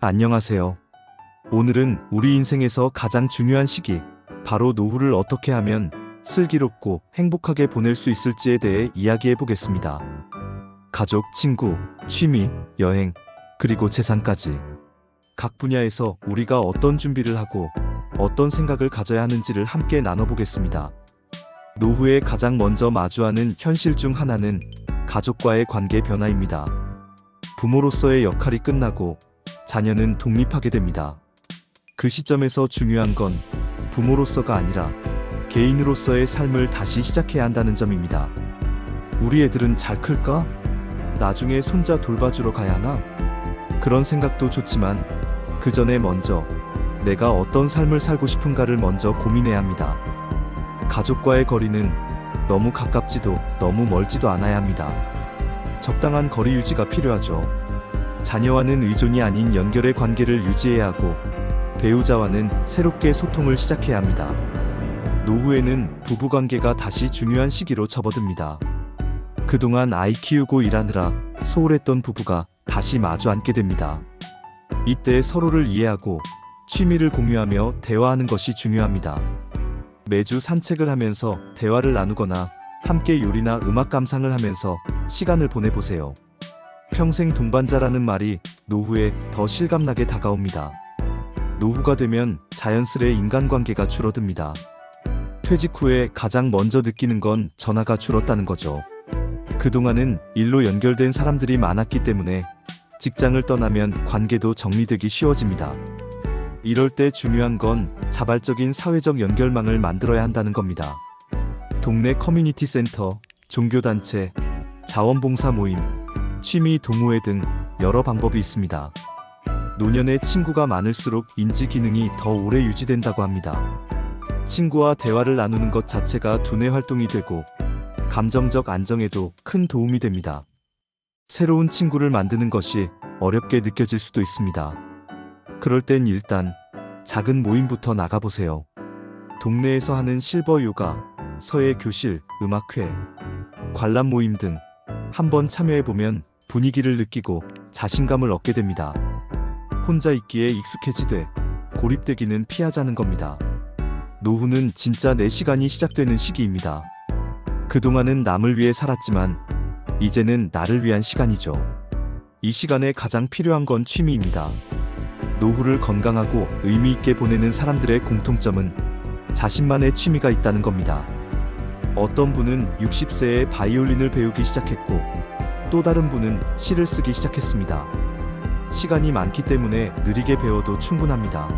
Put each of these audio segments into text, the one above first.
안녕하세요. 오늘은 우리 인생에서 가장 중요한 시기, 바로 노후를 어떻게 하면 슬기롭고 행복하게 보낼 수 있을지에 대해 이야기해 보겠습니다. 가족, 친구, 취미, 여행, 그리고 재산까지. 각 분야에서 우리가 어떤 준비를 하고 어떤 생각을 가져야 하는지를 함께 나눠보겠습니다. 노후에 가장 먼저 마주하는 현실 중 하나는 가족과의 관계 변화입니다. 부모로서의 역할이 끝나고 자녀는 독립하게 됩니다. 그 시점에서 중요한 건 부모로서가 아니라 개인으로서의 삶을 다시 시작해야 한다는 점입니다. 우리 애들은 잘 클까? 나중에 손자 돌봐주러 가야 하나? 그런 생각도 좋지만 그 전에 먼저 내가 어떤 삶을 살고 싶은가를 먼저 고민해야 합니다. 가족과의 거리는 너무 가깝지도 너무 멀지도 않아야 합니다. 적당한 거리 유지가 필요하죠. 자녀와는 의존이 아닌 연결의 관계를 유지해야 하고 배우자와는 새롭게 소통을 시작해야 합니다. 노후에는 부부관계가 다시 중요한 시기로 접어듭니다. 그동안 아이 키우고 일하느라 소홀했던 부부가 다시 마주 앉게 됩니다. 이때 서로를 이해하고 취미를 공유하며 대화하는 것이 중요합니다. 매주 산책을 하면서 대화를 나누거나 함께 요리나 음악 감상을 하면서 시간을 보내보세요. 평생 동반자라는 말이 노후에 더 실감나게 다가옵니다. 노후가 되면 자연스레 인간관계가 줄어듭니다. 퇴직 후에 가장 먼저 느끼는 건 전화가 줄었다는 거죠. 그동안은 일로 연결된 사람들이 많았기 때문에 직장을 떠나면 관계도 정리되기 쉬워집니다. 이럴 때 중요한 건 자발적인 사회적 연결망을 만들어야 한다는 겁니다. 동네 커뮤니티 센터, 종교단체, 자원봉사 모임, 취미 동호회 등 여러 방법이 있습니다. 노년에 친구가 많을수록 인지 기능이 더 오래 유지된다고 합니다. 친구와 대화를 나누는 것 자체가 두뇌 활동이 되고 감정적 안정에도 큰 도움이 됩니다. 새로운 친구를 만드는 것이 어렵게 느껴질 수도 있습니다. 그럴 땐 일단 작은 모임부터 나가보세요. 동네에서 하는 실버 요가, 서예 교실, 음악회, 관람 모임 등 한번 참여해보면 분위기를 느끼고 자신감을 얻게 됩니다. 혼자 있기에 익숙해지되 고립되기는 피하자는 겁니다. 노후는 진짜 내 시간이 시작되는 시기입니다. 그동안은 남을 위해 살았지만 이제는 나를 위한 시간이죠. 이 시간에 가장 필요한 건 취미입니다. 노후를 건강하고 의미 있게 보내는 사람들의 공통점은 자신만의 취미가 있다는 겁니다. 어떤 분은 60세에 바이올린을 배우기 시작했고 또 다른 분은 시를 쓰기 시작했습니다. 시간이 많기 때문에 느리게 배워도 충분합니다.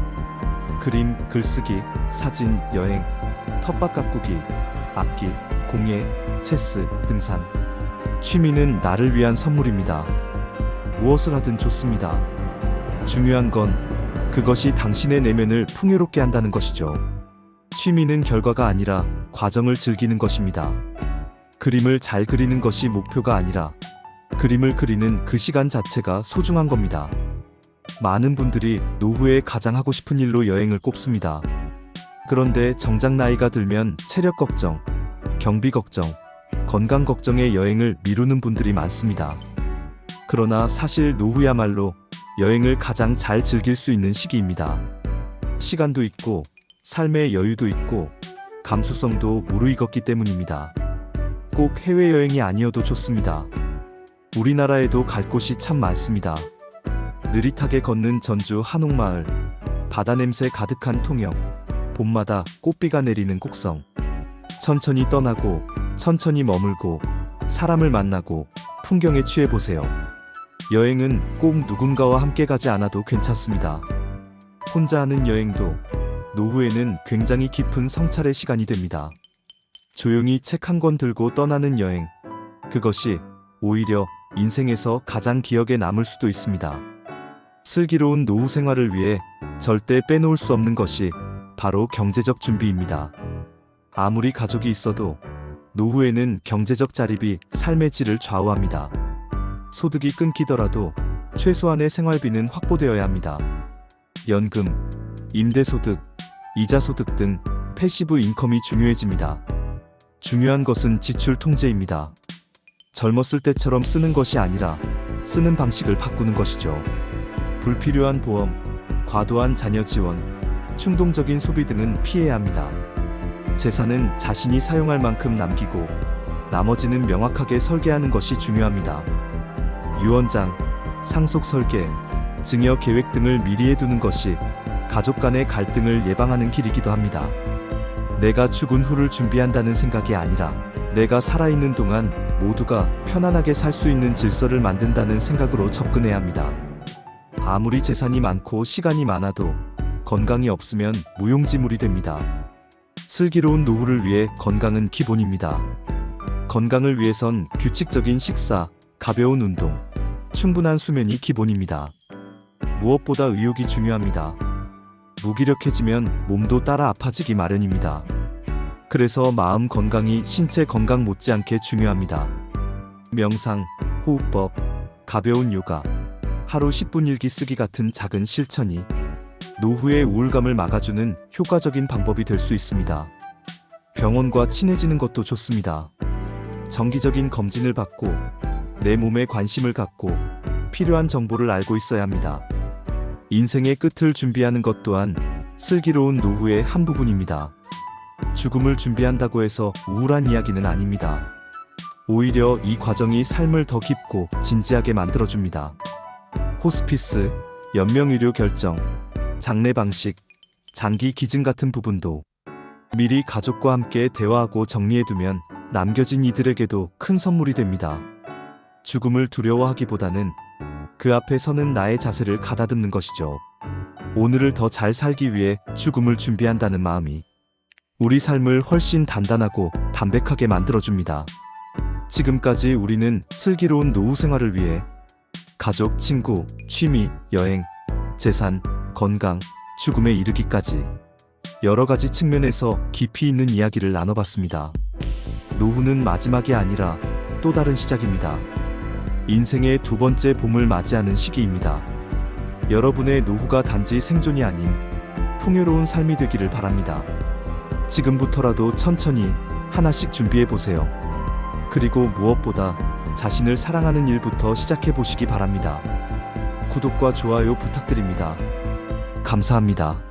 그림, 글쓰기, 사진, 여행, 텃밭 가꾸기, 악기, 공예, 체스, 등산. 취미는 나를 위한 선물입니다. 무엇을 하든 좋습니다. 중요한 건 그것이 당신의 내면을 풍요롭게 한다는 것이죠. 취미는 결과가 아니라 과정을 즐기는 것입니다. 그림을 잘 그리는 것이 목표가 아니라 그림을 그리는 그 시간 자체가 소중한 겁니다. 많은 분들이 노후에 가장 하고 싶은 일로 여행을 꼽습니다. 그런데 정작 나이가 들면 체력 걱정, 경비 걱정, 건강 걱정에 여행을 미루는 분들이 많습니다. 그러나 사실 노후야말로 여행을 가장 잘 즐길 수 있는 시기입니다. 시간도 있고 삶의 여유도 있고 감수성도 무르익었기 때문입니다. 꼭 해외여행이 아니어도 좋습니다. 우리나라에도 갈 곳이 참 많습니다. 느릿하게 걷는 전주 한옥마을, 바다 냄새 가득한 통영, 봄마다 꽃비가 내리는 곡성. 천천히 떠나고 천천히 머물고 사람을 만나고 풍경에 취해보세요. 여행은 꼭 누군가와 함께 가지 않아도 괜찮습니다. 혼자 하는 여행도 노후에는 굉장히 깊은 성찰의 시간이 됩니다. 조용히 책 한 권 들고 떠나는 여행, 그것이 오히려 인생에서 가장 기억에 남을 수도 있습니다. 슬기로운 노후 생활을 위해 절대 빼놓을 수 없는 것이 바로 경제적 준비입니다. 아무리 가족이 있어도 노후에는 경제적 자립이 삶의 질을 좌우합니다. 소득이 끊기더라도 최소한의 생활비는 확보되어야 합니다. 연금, 임대소득, 이자소득 등 패시브 인컴이 중요해집니다. 중요한 것은 지출 통제입니다. 젊었을 때처럼 쓰는 것이 아니라 쓰는 방식을 바꾸는 것이죠. 불필요한 보험, 과도한 자녀 지원, 충동적인 소비 등은 피해야 합니다. 재산은 자신이 사용할 만큼 남기고 나머지는 명확하게 설계하는 것이 중요합니다. 유언장, 상속 설계, 증여 계획 등을 미리 해두는 것이 가족 간의 갈등을 예방하는 길이기도 합니다. 내가 죽은 후를 준비한다는 생각이 아니라 내가 살아있는 동안 모두가 편안하게 살 수 있는 질서를 만든다는 생각으로 접근해야 합니다. 아무리 재산이 많고 시간이 많아도 건강이 없으면 무용지물이 됩니다. 슬기로운 노후를 위해 건강은 기본입니다. 건강을 위해선 규칙적인 식사, 가벼운 운동, 충분한 수면이 기본입니다. 무엇보다 의욕이 중요합니다. 무기력해지면 몸도 따라 아파지기 마련입니다. 그래서 마음 건강이 신체 건강 못지않게 중요합니다. 명상, 호흡법, 가벼운 요가, 하루 10분 일기 쓰기 같은 작은 실천이 노후의 우울감을 막아주는 효과적인 방법이 될 수 있습니다. 병원과 친해지는 것도 좋습니다. 정기적인 검진을 받고 내 몸에 관심을 갖고 필요한 정보를 알고 있어야 합니다. 인생의 끝을 준비하는 것 또한 슬기로운 노후의 한 부분입니다. 죽음을 준비한다고 해서 우울한 이야기는 아닙니다. 오히려 이 과정이 삶을 더 깊고 진지하게 만들어줍니다. 호스피스, 연명의료 결정, 장례 방식, 장기 기증 같은 부분도 미리 가족과 함께 대화하고 정리해두면 남겨진 이들에게도 큰 선물이 됩니다. 죽음을 두려워하기보다는 그 앞에 서는 나의 자세를 가다듬는 것이죠. 오늘을 더 잘 살기 위해 죽음을 준비한다는 마음이 우리 삶을 훨씬 단단하고 담백하게 만들어줍니다. 지금까지 우리는 슬기로운 노후 생활을 위해 가족, 친구, 취미, 여행, 재산, 건강, 죽음에 이르기까지 여러 가지 측면에서 깊이 있는 이야기를 나눠봤습니다. 노후는 마지막이 아니라 또 다른 시작입니다. 인생의 두 번째 봄을 맞이하는 시기입니다. 여러분의 노후가 단지 생존이 아닌 풍요로운 삶이 되기를 바랍니다. 지금부터라도 천천히 하나씩 준비해보세요. 그리고 무엇보다 자신을 사랑하는 일부터 시작해보시기 바랍니다. 구독과 좋아요 부탁드립니다. 감사합니다.